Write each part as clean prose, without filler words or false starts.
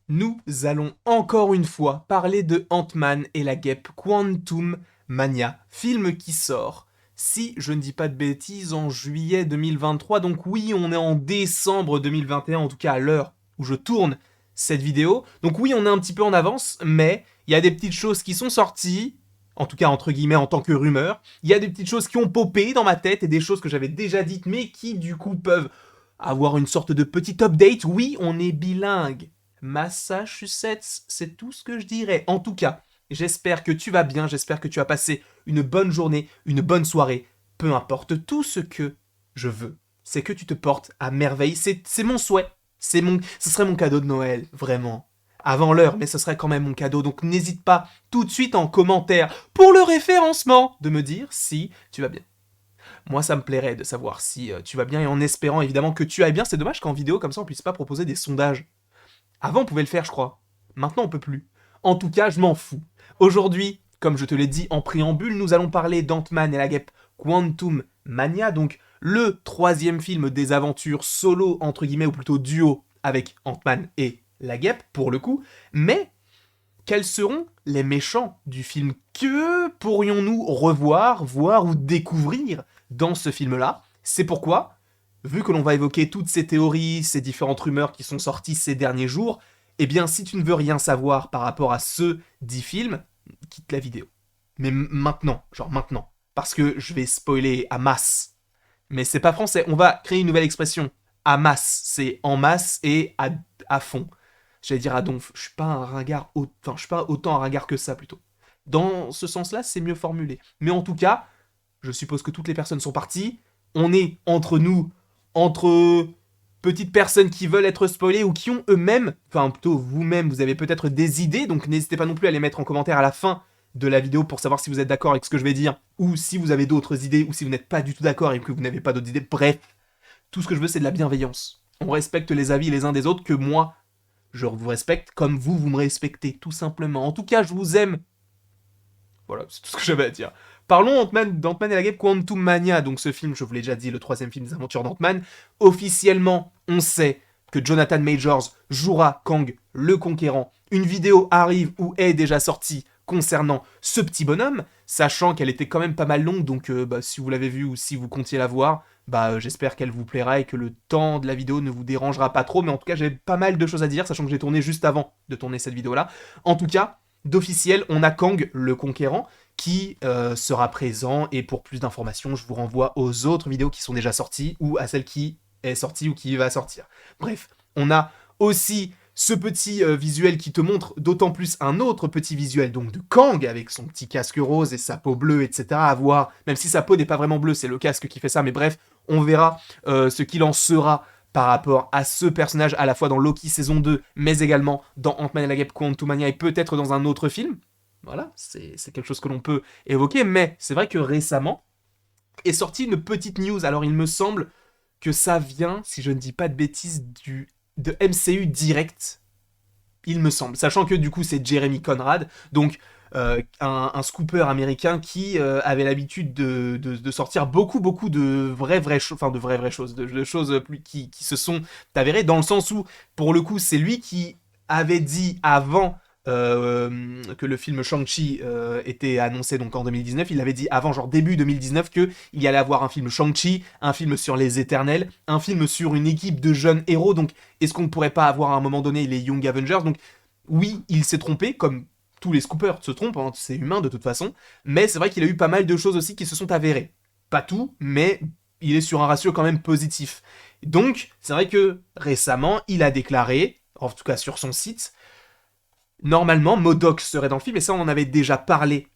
Nous allons encore une fois parler de Ant-Man et la guêpe Quantum Mania, film qui sort, si je ne dis pas de bêtises, en juillet 2023. Donc oui, on est en décembre 2021, en tout cas à l'heure où je tourne cette vidéo. Donc oui, on est un petit peu en avance, mais il y a des petites choses qui sont sorties, en tout cas entre guillemets en tant que rumeur. Il y a des petites choses qui ont popé dans ma tête et des choses que j'avais déjà dites, mais qui du coup peuvent avoir une sorte de petit update. Oui, on est bilingue. Massachusetts, c'est tout ce que je dirais. En tout cas, j'espère que tu vas bien, j'espère que tu as passé une bonne journée, une bonne soirée. Peu importe, tout ce que je veux, c'est que tu te portes à merveille. C'est mon souhait. Ce serait mon cadeau de Noël, vraiment. Avant l'heure, mais ce serait quand même mon cadeau. Donc n'hésite pas tout de suite en commentaire pour le référencement de me dire si tu vas bien. Moi, ça me plairait de savoir si tu vas bien et en espérant évidemment que tu ailles bien. C'est dommage qu'en vidéo, comme ça, on puisse pas proposer des sondages. Avant, on pouvait le faire, je crois. Maintenant, on peut plus. En tout cas, je m'en fous. Aujourd'hui, comme je te l'ai dit en préambule, nous allons parler d'Ant-Man et la guêpe Quantum Mania, donc le troisième film des aventures solo, entre guillemets, ou plutôt duo, avec Ant-Man et la guêpe, pour le coup. Mais quels seront les méchants du film? Que pourrions-nous revoir, voir ou découvrir dans ce film-là? C'est pourquoi, vu que l'on va évoquer toutes ces théories, ces différentes rumeurs qui sont sorties ces derniers jours, eh bien, si tu ne veux rien savoir par rapport à ce dit film, quitte la vidéo. Mais maintenant, genre maintenant. Parce que je vais spoiler à masse. Mais c'est pas français, on va créer une nouvelle expression. À masse, c'est en masse et à fond. J'allais dire à donf, je suis pas un ringard, enfin, je suis pas autant un ringard que ça plutôt. Dans ce sens-là, c'est mieux formulé. Mais en tout cas, je suppose que toutes les personnes sont parties. On est entre nous, entre petites personnes qui veulent être spoilées ou qui ont eux-mêmes, enfin plutôt vous-même, vous avez peut-être des idées, donc n'hésitez pas non plus à les mettre en commentaire à la fin de la vidéo pour savoir si vous êtes d'accord avec ce que je vais dire, ou si vous avez d'autres idées, ou si vous n'êtes pas du tout d'accord et que vous n'avez pas d'autres idées. Bref, tout ce que je veux, c'est de la bienveillance. On respecte les avis les uns des autres, que moi, je vous respecte comme vous, vous me respectez, tout simplement. En tout cas, je vous aime. Voilà, c'est tout ce que j'avais à dire. Parlons d'Ant-Man et la guêpe Quantum Mania, donc ce film, je vous l'ai déjà dit, le troisième film des aventures d'Ant-Man. Officiellement, on sait que Jonathan Majors jouera Kang le Conquérant. Une vidéo arrive ou est déjà sortie concernant ce petit bonhomme, sachant qu'elle était quand même pas mal longue, donc si vous l'avez vue ou si vous comptiez la voir, j'espère qu'elle vous plaira et que le temps de la vidéo ne vous dérangera pas trop, mais en tout cas j'ai pas mal de choses à dire, sachant que j'ai tourné juste avant de tourner cette vidéo-là. En tout cas, d'officiel, on a Kang le Conquérant qui sera présent, et pour plus d'informations, je vous renvoie aux autres vidéos qui sont déjà sorties, ou à celle qui est sortie ou qui va sortir. Bref, on a aussi ce petit visuel qui te montre d'autant plus un autre petit visuel donc de Kang avec son petit casque rose et sa peau bleue, etc. à voir, même si sa peau n'est pas vraiment bleue, c'est le casque qui fait ça, mais bref, on verra ce qu'il en sera par rapport à ce personnage, à la fois dans Loki saison 2, mais également dans Ant-Man et la guêpe Quantumania, et peut-être dans un autre film. Voilà, c'est quelque chose que l'on peut évoquer, mais c'est vrai que récemment est sortie une petite news. Alors il me semble que ça vient, si je ne dis pas de bêtises, de MCU direct, il me semble. Sachant que du coup c'est Jeremy Conrad, donc un scooper américain qui avait l'habitude de sortir beaucoup de vraies choses, enfin de vraies choses, de choses qui se sont avérées, dans le sens où, pour le coup, c'est lui qui avait dit avant que le film Shang-Chi était annoncé donc en 2019, il avait dit avant, genre début 2019, qu'il y allait avoir un film Shang-Chi, un film sur les Éternels, un film sur une équipe de jeunes héros, donc est-ce qu'on ne pourrait pas avoir à un moment donné les Young Avengers? Donc oui, il s'est trompé, comme tous les scoopers se trompent, hein, c'est humain de toute façon, mais c'est vrai qu'il a eu pas mal de choses aussi qui se sont avérées. Pas tout, mais il est sur un ratio quand même positif. Donc, c'est vrai que récemment, il a déclaré, en tout cas sur son site, normalement, MODOK serait dans le film, et ça on en avait déjà parlé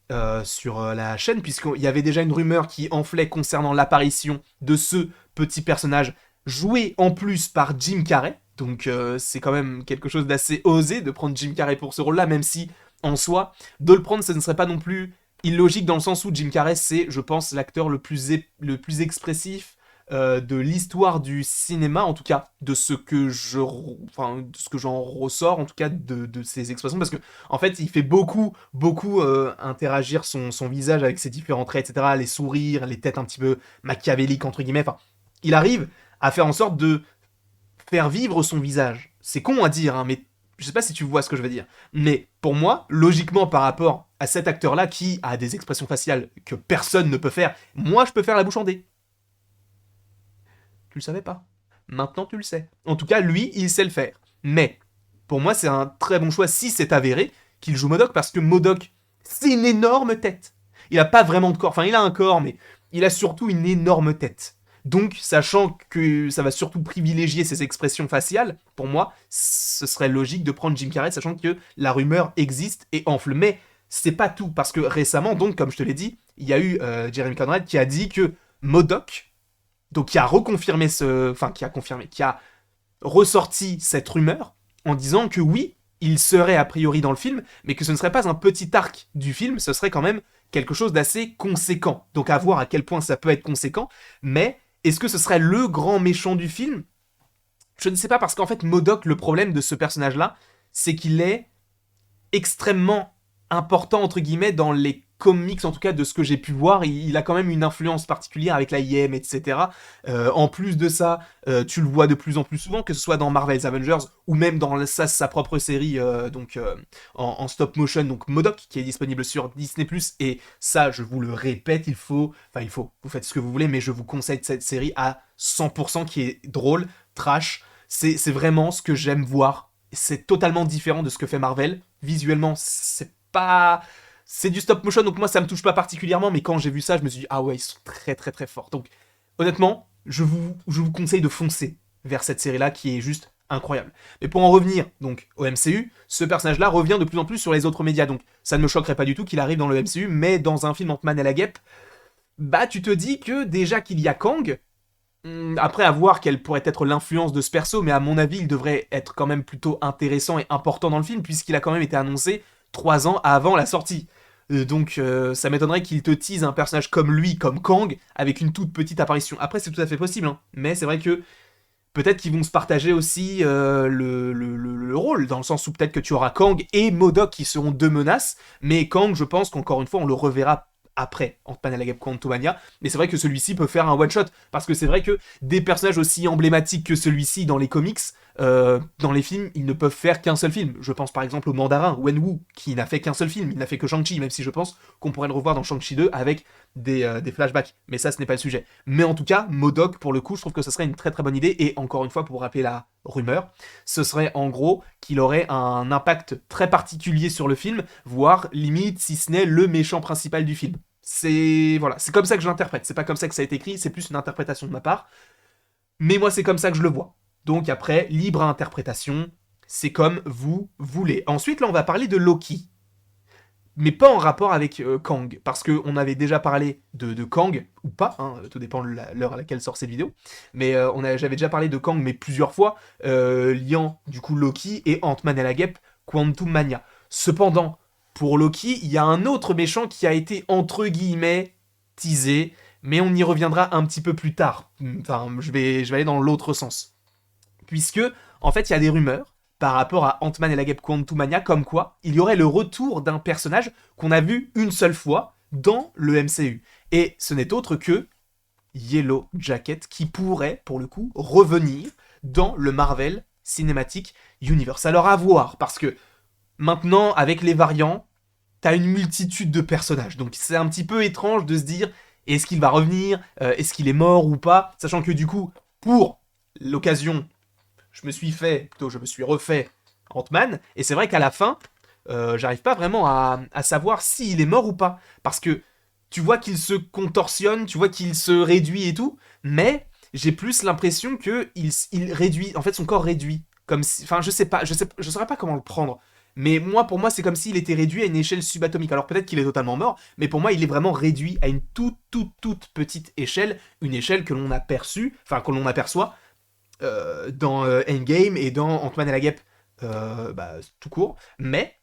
sur la chaîne, puisqu'il y avait déjà une rumeur qui enflait concernant l'apparition de ce petit personnage, joué en plus par Jim Carrey, donc c'est quand même quelque chose d'assez osé de prendre Jim Carrey pour ce rôle-là, même si, en soi, de le prendre, ce ne serait pas non plus illogique, dans le sens où Jim Carrey, c'est, je pense, l'acteur le plus expressif de l'histoire du cinéma, en tout cas de ce que de ce que j'en ressors, en tout cas de ces expressions, parce que en fait il fait beaucoup interagir son visage avec ses différents traits, etc., les sourires, les têtes un petit peu machiavéliques entre guillemets, enfin il arrive à faire en sorte de faire vivre son visage. C'est con à dire, hein, mais Je sais pas si tu vois ce que je veux dire. Mais pour moi, logiquement par rapport à cet acteur-là qui a des expressions faciales que personne ne peut faire, moi je peux faire la bouche en D. Tu le savais pas. Maintenant tu le sais. En tout cas, lui, il sait le faire. Mais pour moi, c'est un très bon choix si c'est avéré qu'il joue MODOK parce que MODOK, c'est une énorme tête. Il a pas vraiment de corps. Enfin, il a un corps, mais il a surtout une énorme tête. Donc, sachant que ça va surtout privilégier ses expressions faciales, pour moi, ce serait logique de prendre Jim Carrey, sachant que la rumeur existe et enfle. Mais c'est pas tout, parce que récemment, donc, comme je te l'ai dit, il y a eu Jeremy Conrad qui a dit que MODOK, donc qui a reconfirmé qui a ressorti cette rumeur en disant que oui, il serait a priori dans le film, mais que ce ne serait pas un petit arc du film, ce serait quand même quelque chose d'assez conséquent. Donc à voir à quel point ça peut être conséquent, mais est-ce que ce serait le grand méchant du film? Je ne sais pas, parce qu'en fait, MODOK, le problème de ce personnage-là, c'est qu'il est extrêmement important, entre guillemets, dans les comics, en tout cas de ce que j'ai pu voir. Il a quand même une influence particulière avec la IM, etc. En plus de ça, tu le vois de plus en plus souvent, que ce soit dans Marvel's Avengers ou même dans sa propre série en stop motion, donc MODOK, qui est disponible sur Disney+. Et ça, je vous le répète, vous faites ce que vous voulez, mais je vous conseille cette série à 100%, qui est drôle, trash. C'est vraiment ce que j'aime voir. C'est totalement différent de ce que fait Marvel. Visuellement, c'est pas... C'est du stop motion, donc moi ça me touche pas particulièrement, mais quand j'ai vu ça, je me suis dit, ah ouais, ils sont très très très forts. Donc honnêtement, je vous conseille de foncer vers cette série-là qui est juste incroyable. Mais pour en revenir donc au MCU, ce personnage-là revient de plus en plus sur les autres médias, donc ça ne me choquerait pas du tout qu'il arrive dans le MCU, mais dans un film Ant-Man et la Guêpe, bah tu te dis que déjà qu'il y a Kang, après, à voir quelle pourrait être l'influence de ce perso, mais à mon avis, il devrait être quand même plutôt intéressant et important dans le film, puisqu'il a quand même été annoncé 3 ans avant la sortie. Ça m'étonnerait qu'il te tease un personnage comme lui, comme Kang, avec une toute petite apparition. Après, c'est tout à fait possible, hein, mais c'est vrai que peut-être qu'ils vont se partager aussi le rôle, dans le sens où peut-être que tu auras Kang et MODOK qui seront deux menaces, mais Kang, je pense qu'encore une fois, on le reverra après Ant-Man et la Guêpe Quantumania, mais c'est vrai que celui-ci peut faire un one-shot, parce que c'est vrai que des personnages aussi emblématiques que celui-ci dans les comics, dans les films, ils ne peuvent faire qu'un seul film. Je pense par exemple au mandarin, Wenwu, qui n'a fait qu'un seul film, il n'a fait que Shang-Chi, même si je pense qu'on pourrait le revoir dans Shang-Chi 2 avec des flashbacks, mais ça ce n'est pas le sujet. Mais en tout cas, MODOK, pour le coup, je trouve que ce serait une très très bonne idée, et encore une fois, pour vous rappeler la rumeur, ce serait en gros qu'il aurait un impact très particulier sur le film, voire limite, si ce n'est le méchant principal du film. C'est voilà, c'est comme ça que je l'interprète. C'est pas comme ça que ça a été écrit, c'est plus une interprétation de ma part. Mais moi, c'est comme ça que je le vois. Donc après, libre à interprétation, c'est comme vous voulez. Ensuite, là, on va parler de Loki. Mais pas en rapport avec Kang, parce qu'on avait déjà parlé de Kang, ou pas, hein, tout dépend de l'heure à laquelle sort cette vidéo, mais j'avais déjà parlé de Kang, mais plusieurs fois, liant du coup Loki et Ant-Man et la Guêpe, Quantumania. Cependant, pour Loki, il y a un autre méchant qui a été entre guillemets teasé, mais on y reviendra un petit peu plus tard. Enfin, je vais aller dans l'autre sens. Puisque, en fait, il y a des rumeurs par rapport à Ant-Man et la Guêpe Quantumania, comme quoi il y aurait le retour d'un personnage qu'on a vu une seule fois dans le MCU. Et ce n'est autre que Yellow Jacket, qui pourrait, pour le coup, revenir dans le Marvel Cinematic Universe. Alors à voir, parce que maintenant, avec les variants, t'as une multitude de personnages. Donc c'est un petit peu étrange de se dire, est-ce qu'il va revenir, est-ce qu'il est mort ou pas, sachant que du coup, pour l'occasion, je me suis refait Ant-Man, et c'est vrai qu'à la fin, j'arrive pas vraiment à savoir s'il est mort ou pas, parce que tu vois qu'il se contorsionne, tu vois qu'il se réduit et tout, mais j'ai plus l'impression que il réduit, en fait son corps réduit, comme si, enfin je saurais pas comment le prendre, mais pour moi c'est comme s'il était réduit à une échelle subatomique, alors peut-être qu'il est totalement mort, mais pour moi il est vraiment réduit à une toute petite échelle, une échelle que l'on aperçoit dans Endgame et dans Ant-Man et la Guêpe tout court, mais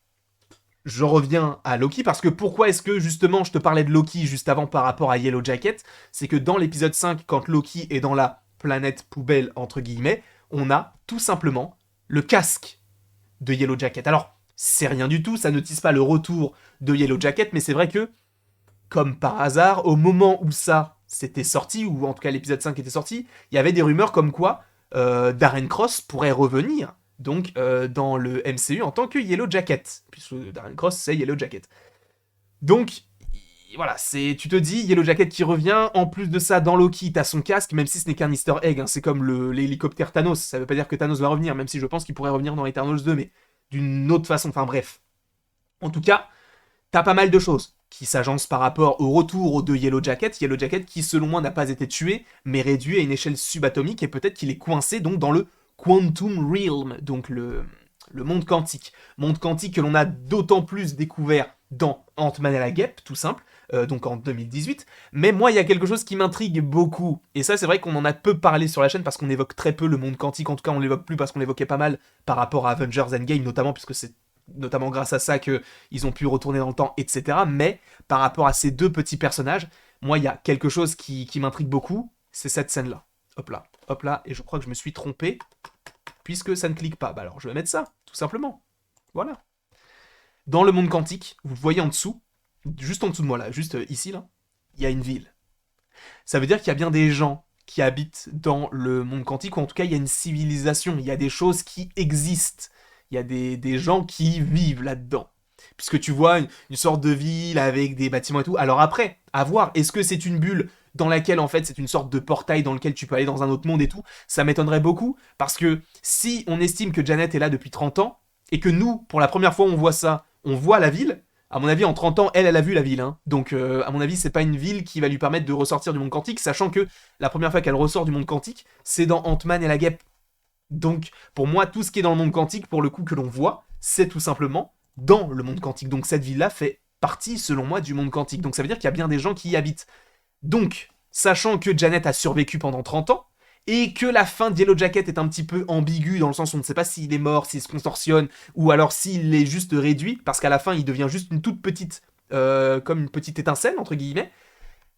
je reviens à Loki, parce que pourquoi est-ce que justement je te parlais de Loki juste avant par rapport à Yellow Jacket, c'est que dans l'épisode 5, quand Loki est dans la planète poubelle, entre guillemets, on a tout simplement le casque de Yellow Jacket. Alors, c'est rien du tout, ça ne tease pas le retour de Yellow Jacket, mais c'est vrai que, comme par hasard, au moment où ça s'était sorti, ou en tout cas l'épisode 5 était sorti, il y avait des rumeurs comme quoi Darren Cross pourrait revenir donc dans le MCU en tant que Yellow Jacket, puisque Darren Cross c'est Yellow Jacket. Donc voilà, tu te dis, Yellow Jacket qui revient, en plus de ça, dans Loki, t'as son casque, même si ce n'est qu'un easter egg, hein, c'est comme l'hélicoptère Thanos, ça veut pas dire que Thanos va revenir, même si je pense qu'il pourrait revenir dans Eternals 2, mais d'une autre façon, enfin bref. En tout cas, t'as pas mal de choses qui s'agencent par rapport au retour de Yellow Jacket qui selon moi n'a pas été tué, mais réduit à une échelle subatomique, et peut-être qu'il est coincé donc dans le Quantum Realm, donc le monde quantique. Monde quantique que l'on a d'autant plus découvert dans Ant-Man et la Guêpe, tout simple, donc en 2018. Mais moi, il y a quelque chose qui m'intrigue beaucoup. Et ça, c'est vrai qu'on en a peu parlé sur la chaîne parce qu'on évoque très peu le monde quantique. En tout cas, on l'évoque plus parce qu'on l'évoquait pas mal par rapport à Avengers Endgame, notamment, puisque c'est notamment grâce à ça qu'ils ont pu retourner dans le temps, etc. Mais par rapport à ces deux petits personnages, moi, il y a quelque chose qui m'intrigue beaucoup, c'est cette scène-là. Hop là, et je crois que je me suis trompé, puisque ça ne clique pas. Bah alors, je vais mettre ça, tout simplement. Voilà. Dans le monde quantique, vous voyez en dessous, juste en dessous de moi là, juste ici là, il y a une ville. Ça veut dire qu'il y a bien des gens qui habitent dans le monde quantique, ou en tout cas il y a une civilisation, il y a des choses qui existent, il y a des gens qui vivent là-dedans. Puisque tu vois une sorte de ville avec des bâtiments et tout. Alors après, à voir, est-ce que c'est une bulle dans laquelle en fait c'est une sorte de portail dans lequel tu peux aller dans un autre monde et tout? Ça m'étonnerait beaucoup, parce que si on estime que Janet est là depuis 30 ans, et que nous, pour la première fois on voit ça, on voit la ville, à mon avis, en 30 ans, elle a vu la ville. Hein. Donc, à mon avis, c'est pas une ville qui va lui permettre de ressortir du monde quantique, sachant que la première fois qu'elle ressort du monde quantique, c'est dans Ant-Man et la Guêpe. Donc, pour moi, tout ce qui est dans le monde quantique, pour le coup, que l'on voit, c'est tout simplement dans le monde quantique. Donc, cette ville-là fait partie, selon moi, du monde quantique. Donc, ça veut dire qu'il y a bien des gens qui y habitent. Donc, sachant que Janet a survécu pendant 30 ans, et que la fin de Yellow Jacket est un petit peu ambiguë, dans le sens où on ne sait pas s'il est mort, s'il se contorsionne, ou alors s'il est juste réduit, parce qu'à la fin, il devient juste une toute petite, comme une petite étincelle, entre guillemets.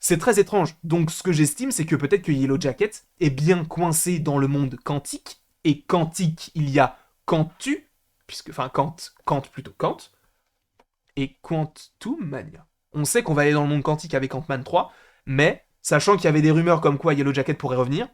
C'est très étrange. Donc, ce que j'estime, c'est que peut-être que Yellow Jacket est bien coincé dans le monde quantique, et quantique, il y a Quantu, puisque, enfin, Quant plutôt, Quant, et Quantum Mania. On sait qu'on va aller dans le monde quantique avec Ant-Man 3, mais, sachant qu'il y avait des rumeurs comme quoi Yellow Jacket pourrait revenir,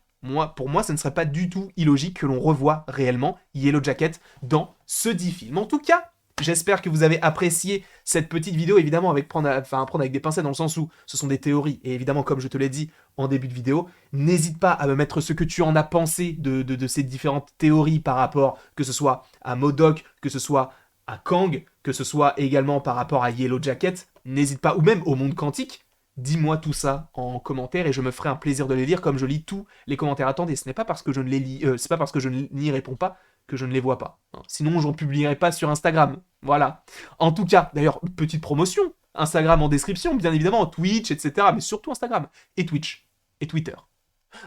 pour moi, ça ne serait pas du tout illogique que l'on revoie réellement Yellow Jacket dans ce dit film. En tout cas, j'espère que vous avez apprécié cette petite vidéo, évidemment prendre avec des pincettes dans le sens où ce sont des théories, et évidemment, comme je te l'ai dit en début de vidéo, n'hésite pas à me mettre ce que tu en as pensé de ces différentes théories par rapport, que ce soit à MODOK, que ce soit à Kang, que ce soit également par rapport à Yellow Jacket, n'hésite pas, ou même au monde quantique. Dis-moi tout ça en commentaire et je me ferai un plaisir de les lire comme je lis tous les commentaires. Attendez, ce n'est pas parce que je ne les lis, c'est pas parce que je n'y réponds pas que je ne les vois pas. Hein. Sinon, j'en publierai pas sur Instagram. Voilà. En tout cas, d'ailleurs, petite promotion. Instagram en description, bien évidemment, Twitch, etc. Mais surtout Instagram et Twitch et Twitter.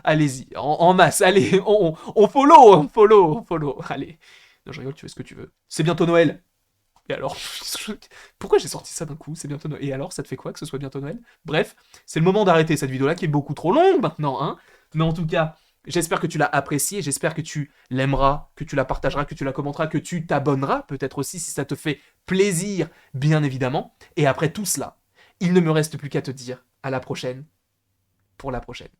Allez-y, en masse. Allez, on follow. Allez. Non, je rigole, tu fais ce que tu veux. C'est bientôt Noël. Et alors, pourquoi j'ai sorti ça d'un coup? C'est bientôt Noël. Et alors, ça te fait quoi que ce soit bientôt Noël? Bref, c'est le moment d'arrêter cette vidéo-là qui est beaucoup trop longue maintenant, hein. Mais en tout cas, j'espère que tu l'as appréciée, j'espère que tu l'aimeras, que tu la partageras, que tu la commenteras, que tu t'abonneras, peut-être aussi si ça te fait plaisir, bien évidemment. Et après tout cela, il ne me reste plus qu'à te dire à la prochaine, pour la prochaine.